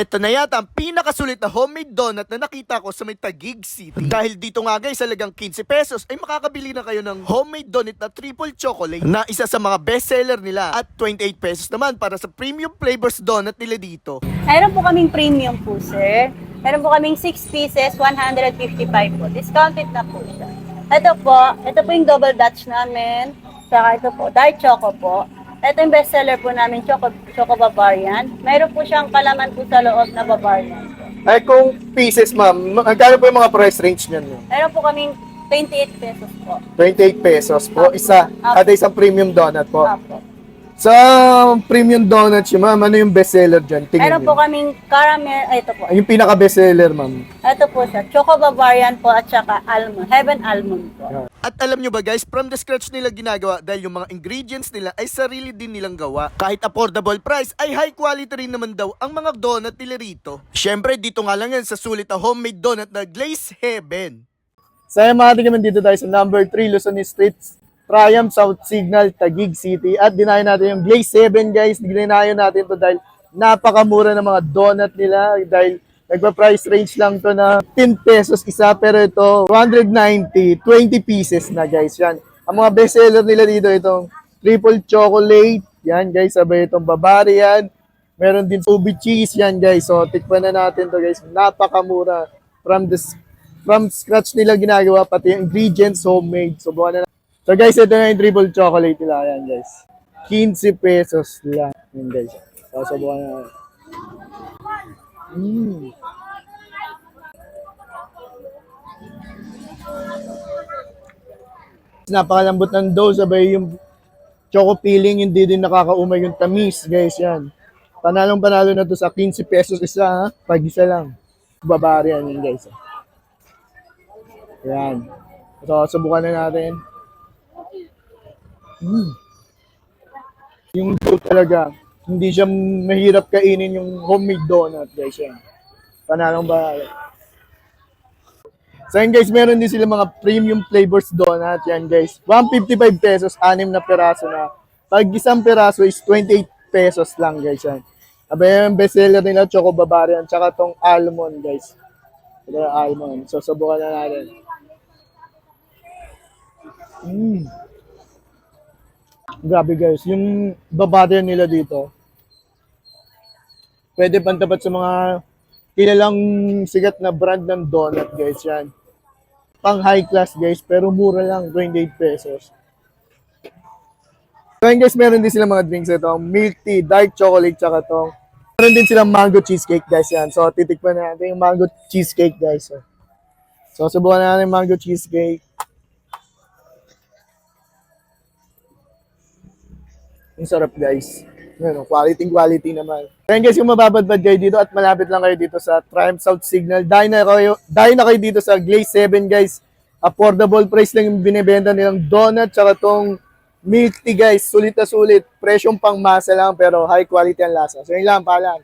Ito na yata ang pinakasulit na homemade donut na nakita ko sa may Taguig City. Dahil dito nga guys, halagang 15 pesos ay makakabili na kayo ng homemade donut na triple chocolate na isa sa mga bestseller nila. At 28 pesos naman para sa premium flavors donut nila dito. Meron po kaming premium po, sir. Meron po kaming 6 pieces, 155 po. Discounted na po siya. Ito po yung double Dutch namin. Saka ito po, dark choco po. Ito yung bestseller po namin, Choco Bavarian. Meron po siyang kalaman po sa loob na Bavarian po. Ay kung pieces ma'am, magkano po yung mga price range niyan? Meron po kaming 28 pesos po. 28 pesos po, isa. Kada isang premium donut po. Apo. Sa premium donuts yun ma'am, ano yung bestseller dyan? Tingin Meron po niyo. kaming caramel, ito po. Ay, yung pinaka-bestseller ma'am. Ito po siya, Choco Bavarian po at saka almond, Heaven Almond po. At alam nyo ba guys, from the scratch nila ginagawa dahil yung mga ingredients nila ay sarili din nilang gawa. Kahit affordable price ay high quality rin naman daw ang mga donut nila rito. Syempre dito nga lang yan sa sulit na homemade donut na Glaze Heaven. Saya mga tingin dito tayo sa number 3 Luzon Street, Triumph South Signal, Taguig City. At dinayo natin yung Glaze Heaven guys. Dinayo natin to dahil napakamura ng mga donut nila. Dahil nagpa-price range lang to na 10 pesos isa, pero ito 290, 20 pieces na guys. Yan. Ang mga bestseller nila dito, itong triple chocolate. Yan guys, sabay itong Bavarian. Meron din ubi cheese yan guys. So tikman na natin to guys. Napakamura. From scratch nila ginagawa, pati yung ingredients homemade. So buwan na natin. So guys, ito na yung triple chocolate nila. Yan guys. 15 pesos lang. Yan guys. So subukan na natin. Napakalambot ng dough, sabay yung choco filling, hindi din nakakaumay yung tamis, guys, yan. Panalong-panalo na to sa 15 pesos isa, ha? Pag isa lang. Bavarian yan, guys. Yan. So, subukan na natin. Yung dough talaga, hindi siya mahirap kainin yung homemade donut, guys, yan. Panalong-panalo. So yan guys, meron din sila mga premium flavors donut. Yan guys, 155 pesos, 6 na peraso na. Pag isang peraso is 28 pesos lang guys yan. Abay yung bestseller nila, Choco Bavarian, tsaka tong almond guys. Ito yung almond. So subukan na natin. Grabe guys, yung Bavarian nila dito, pwede pantapat sa mga kilalang sikat na brand ng donut guys yan. Pang high class guys, pero mura lang, 28 pesos. So guys, meron din sila mga drinks ito, milk tea, dark chocolate, tsaka to. Meron din silang mango cheesecake guys yan. So titikman natin yung mango cheesecake guys. So subukan natin yung mango cheesecake. Ang sarap guys. Ano, quality naman. Kaya guys, kung mababadbad kayo dito at malapit lang kayo dito sa Triumph South Signal, dahil na kayo dito sa Glaze 7 guys. Affordable price lang yung binibenta nilang donut tsaka tong milk tea guys. Sulit na sulit. Presyong pang masa lang pero high quality ang lasa. So yun lang, paalam.